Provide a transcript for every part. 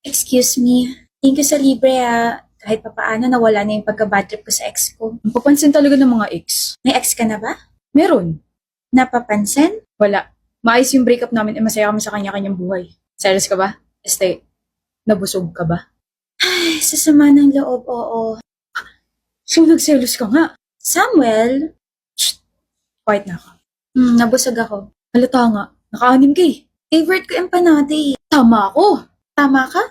Excuse me. Thank you sa libre Kahit papaano nawala na yung pagka-bad trip ko sa ex ko. Ang papansin talaga ng mga ex. May ex ka na ba? Meron. Napapansin? Wala. Maayos yung breakup namin at masaya kami sa kanya-kanyang buhay. Serious ka ba? Nabusog ka ba? Ay, sa sama ng loob, oo. So, nagselos ka nga. Samuel? Quiet na ako. Nabusog ako. Halata nga. Naka-anim ka eh. Favorite ko empanada eh. Tama ako. Tama ka?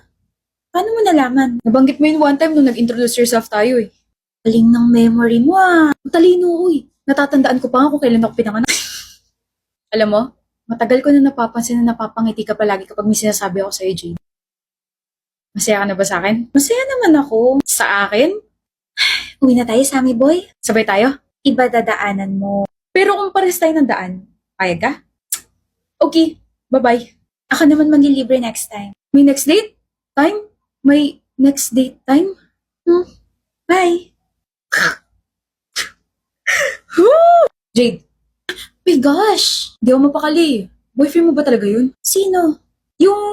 Paano mo nalaman? Nabanggit mo yun one time nung nag-introduce yourself tayo eh. Galing ng memory mo Talino ko eh. Natatandaan ko pa nga kung kailan ako pinanganak. Alam mo, matagal ko na napapansin na napapangiti ka palagi kapag may sinasabi ako sa'yo, Jane. Masaya ka na ba sa akin? Masaya naman ako. Sa akin? Uwi na tayo, Sammy boy. Sabay tayo? Iba dadaanan mo. Pero kung pares tayo ng daan, payag ka? Okay, bye-bye. Ako naman manlilibre next time. May next date? Time? May next date time? Bye. Jade, My gosh! di ako mapakali. Boyfriend mo ba talaga yun? Sino? Yung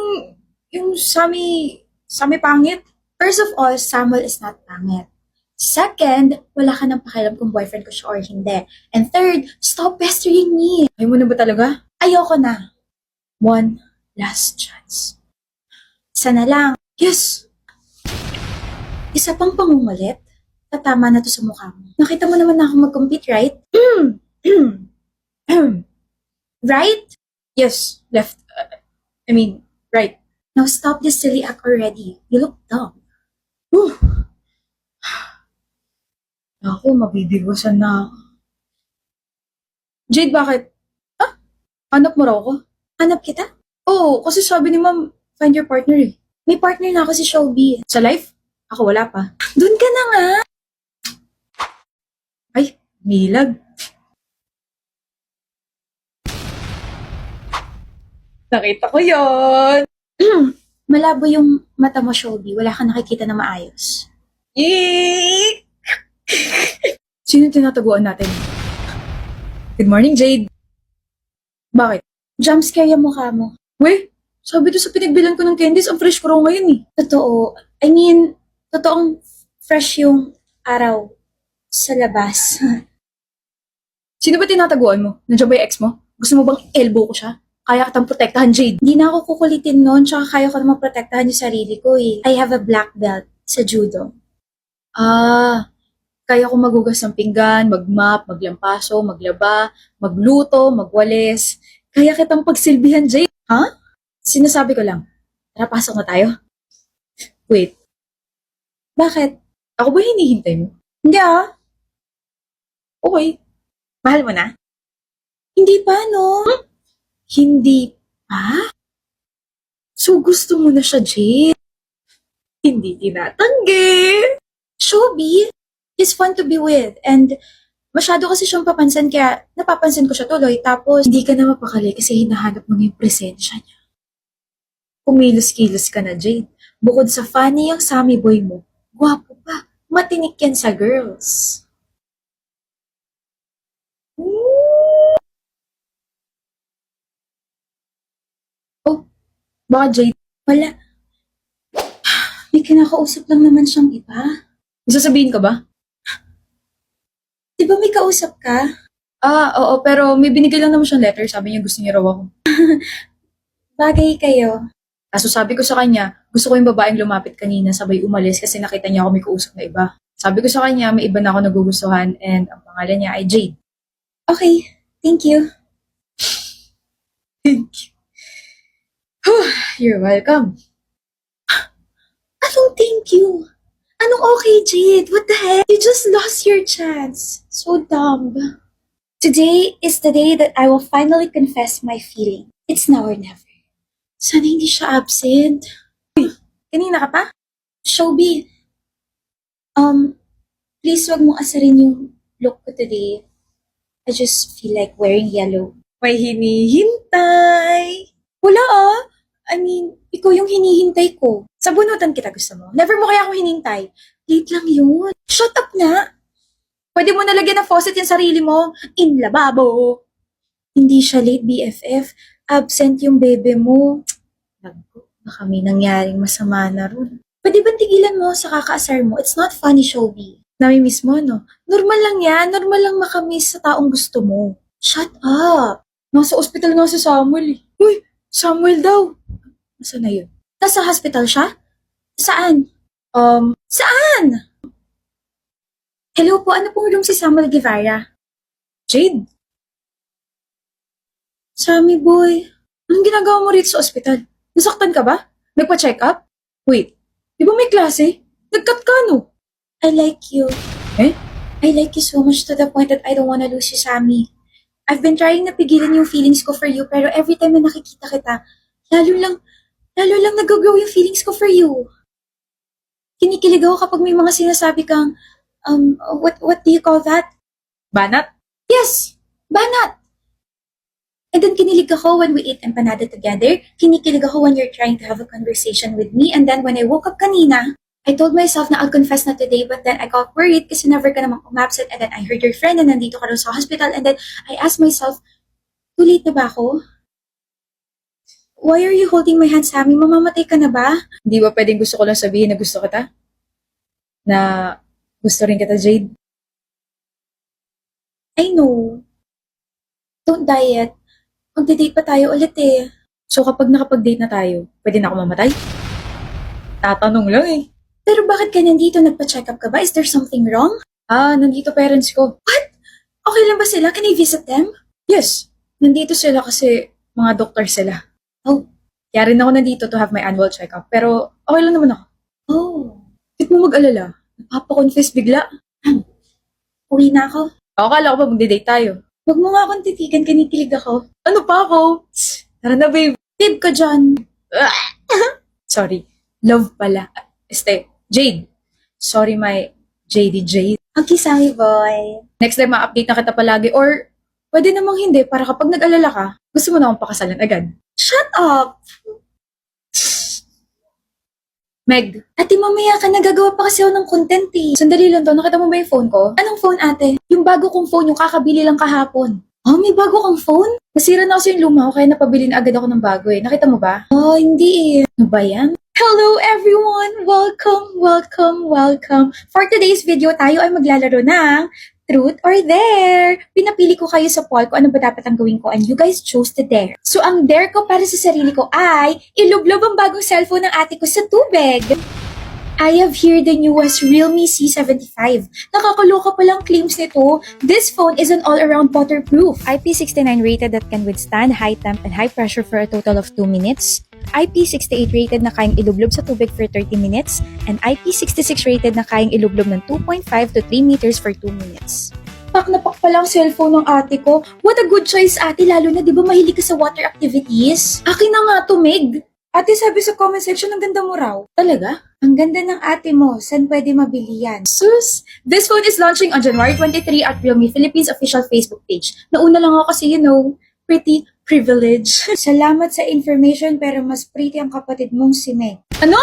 Sami pangit? First of all, Samuel is not pangit. Second, wala ka nang pakialam kung boyfriend ko siya or hindi. And third, stop pestering me. Ayaw mo na ba talaga? Ayoko na. One last chance. Isa na lang. Yes! Isa pang pangungulit. Tatama na to sa mukha mo. Nakita mo naman na ako mag-compete, right? Right? Yes, left. Right. Now stop this silly act already. You look dumb. Ako, mabibigosan na ako. Jade, bakit? Hanap mo raw ako? Hanap kita? Oo, kasi sabi ni ma'am, find your partner eh. May partner na ako si Shelby. Sa life? Ako wala pa. Doon ka na nga. Ay, milag. Nakita ko yon. Malabo yung mata mo, Shelby. Wala ka nakikita na maayos. Eek! Sino tinataguan natin? Good morning, Jade. Bakit? Jumpscare yung mukha mo. Weh, sabi to sa pinagbilan ko ng candies, ang fresh ko raw ngayon eh. Totoo. Totoong fresh yung araw sa labas. Sino ba tinataguan mo? Nandiyan ba yung ex mo? Gusto mo bang elbow ko siya? Kaya kitang protektahan, Jade. Hindi na ako kukulitin noon, tsaka kaya ko naman protektahan yung sarili ko eh. I have a black belt sa judo. Kaya ko magugas ng pinggan, magmap, maglampaso, maglaba, magluto, magwalis. Kaya kitang pagsilbihan, Jade. Ha? Sinasabi ko lang. Tara, pasok na tayo. Wait, Bakit? ako ba hinihintay mo? Hindi Okay. Mahal mo na? Hindi pa, no? Hindi pa? So gusto mo na siya, Jade? Hindi tinatanggi. Shelby, he's fun to be with. And masyado kasi siyang papansin, kaya napapansin ko siya tuloy. Tapos, Hindi ka na mapakali kasi hinahanap mo yung presensya niya. Kumilos-kilos ka na, Jade. Bukod sa funny yung Sammy boy mo, gwapo pa. Matinik yan sa girls. Baka Jade, wala. May kinakausap lang naman siyang iba. may sasabihin ka ba? Di ba may kausap ka? Oo, pero may binigay lang naman siyang letter. Sabi niya gusto niya raw ako. Bagay kayo. Kaso sabi ko sa kanya, gusto ko yung babaeng lumapit kanina sabay umalis kasi nakita niya ako may kausap na iba. Sabi ko sa kanya, may iba na ako nagugustuhan and ang pangalan niya ay Jade. Okay, thank you. Thank you. You're welcome. Anong thank you? Anong okay, Jade? What the heck? You just lost your chance. So dumb. Today is the day that I will finally confess my feeling. It's now or never. Sana hindi siya absent. Kanina ka pa? Shelby, please wag mong asarin yung look ko today. I just feel like wearing yellow. May hinihintay. Wala ikaw yung hinihintay ko. Sabunutan kita gusto mo. Never mo kaya ako hinintay. Late lang yun. Shut up na! Pwede mo nalagyan ng faucet yung sarili mo. In lababo. Hindi siya late, BFF. Absent yung bebe mo. Baka may nangyaring masama na ron. Pwede ba tigilan mo sa kakaasar mo? It's not funny, Shobi. Namimiss mo, no? Normal lang yan. Normal lang makamiss sa taong gusto mo. Shut up! Nasa ospital nga si Samuel eh. Uy, Samuel daw. Nasaan na yun? Nasa hospital siya? Saan? Saan? Hello po, ano pong room si Samuel Guevara? Jade, Sammy boy. anong ginagawa mo rito sa ospital? Nasaktan ka ba? Nagpa-check up? Wait, di ba may klase? Nag-cut ka, no? I like you. Eh? I like you so much to the point that I don't wanna lose you, Sammy. I've been trying na pigilan yung feelings ko for you, pero every time na nakikita kita, lalo lang nag-grow yung feelings ko for you. Kinikilig ako kapag may mga sinasabi kang, what do you call that? Banat? Yes! Banat! And then kinilig ako when we ate empanada together. Kinikilig ako when you're trying to have a conversation with me. And then when I woke up kanina, I told myself na I'll confess na today, but then I got worried kasi never ka namang umabsent. And then I heard your friend na nandito ka rin sa hospital. And then I asked myself, too late na ba ako? Why are you holding my hand, Sammy? Mamamatay ka na ba? Di ba pwedeng gusto ko lang sabihin na gusto kita? Na gusto rin kita, Jade? I know. Don't die yet. Magde-date pa tayo ulit eh. So kapag nakapag-date na tayo, pwede na ako mamatay? Tatanong lang eh. Pero bakit ka nandito? Nagpa-check up ka ba? Is there something wrong? Nandito parents ko. Okay lang ba sila? Can I visit them? Yes, nandito sila kasi mga doktor sila. Oh. Kaya rin ako nandito to have my annual checkup. Pero okay lang naman ako. Oh. Bakit mo mag-alala? Napapakonfess bigla. Uwi na ako. Akala ko pa magde-date tayo. Huwag mo nga akong titigan, kinikilig ako. Ano pa ako? Tara na, babe. Babe ka dyan. Sorry. Love pala. Jade. Sorry, my Jade. Okay, Sammy boy. Next time, ma-update na kita palagi. Or, pwede namang hindi para kapag nag-alala ka, gusto mo na akong pakasalan agad. Shut up! Meg, Ate, mamaya ka, nagagawa pa kasi ako ng content eh. sandali lang to. Nakita mo ba yung phone ko? Anong phone, ate? Yung bago kong phone, yung kakabili lang kahapon. Oh, may bago kang phone? Nasira na kasi yung luma ko, kaya napabili na agad ako ng bago eh. Nakita mo ba? Oh, hindi eh. Ano ba yan? Hello everyone! Welcome! For today's video, tayo ay maglalaro ng Truth or Dare. Pinapili ko kayo sa poll kung ano ba dapat ang gawin ko and you guys chose the dare. So ang dare ko para sa sarili ko ay ilublob ang bagong cellphone ng ate ko sa tubig. I have here the newest Realme C75. Nakakaloka palang claims nito. This phone is an all-around waterproof. IP69 rated that can withstand high temp and high pressure for a total of 2 minutes. IP68 rated na kayang ilublob sa tubig for 30 minutes. And IP66 rated na kayang ilublob ng 2.5 to 3 meters for 2 minutes. Pak na pak palang cellphone ng ate ko. What a good choice, ate, lalo na di ba mahilig ka sa water activities? Akin na nga to, Meg. Ate, sabi sa comment section, ang ganda mo raw. Talaga? Ang ganda ng ate mo. Saan pwede mabili yan? Sus! This phone is launching on January 23 at Realme Philippines official Facebook page. Nauna lang ako kasi, pretty privilege. Salamat sa information pero mas pretty ang kapatid mong si Meg. Ano?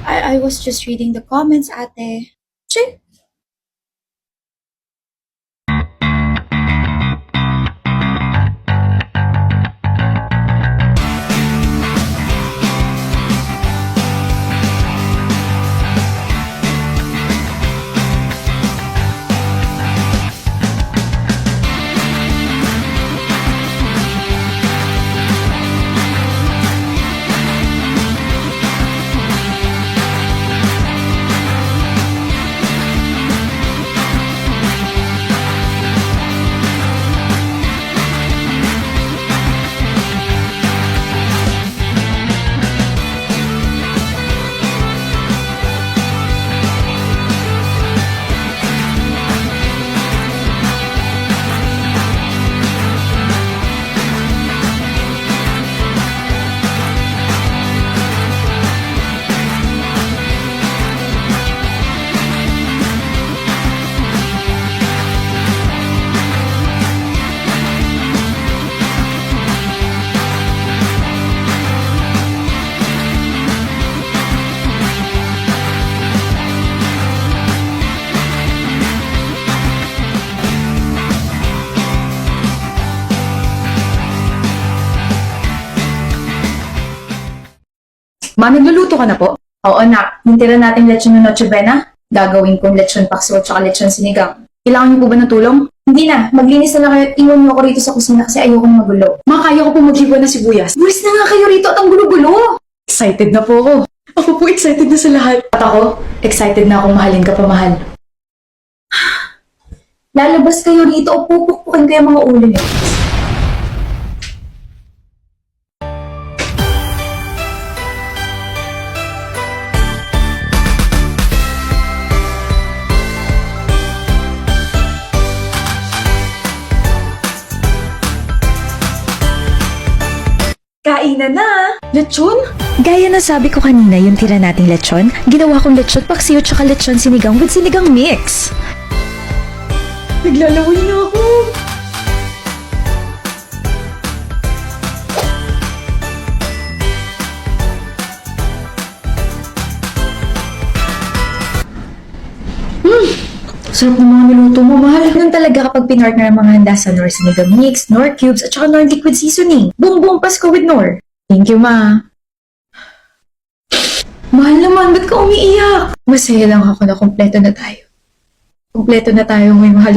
I was just reading the comments, ate. Che? Ma, nagluluto ka na po? Oo na, nintira natin lechon ng Noche Buena. Gagawin kong lechon paksiw at saka lechon sinigang. Kailangan niyo po ba ng tulong? Hindi na, maglinis na lang kayo at iwan niyo ako rito sa kusina kasi ayokong magulo. Ma, kaya ko po mag-iwan na sibuyas. Buwis na nga kayo rito at ang gulo-gulo. Excited na po ako. Ako po excited na sa lahat. At ako, excited na akong mahalin ka pa, mahal. Lalabas kayo rito o pupukpukin ko yung mga ulo niyo. Kainan na! Lechon? Gaya na sabi ko kanina yung tira nating lechon, ginawa kong lechon paksiw tsaka lechon sinigang with sinigang mix. Naglalaway na ako. Sarap ng mga niluto mo, mahal. Ganun talaga kapag pinartner ang mga handa sa Nor Sinigang Mix, Nor Cubes, at saka Nor Liquid Seasoning. Boom boom Pasko with Nor! Thank you, ma. Mahal naman, ba't ka umiiyak? Masaya lang ako na kumpleto na tayo. Kumpleto na tayo, may mahal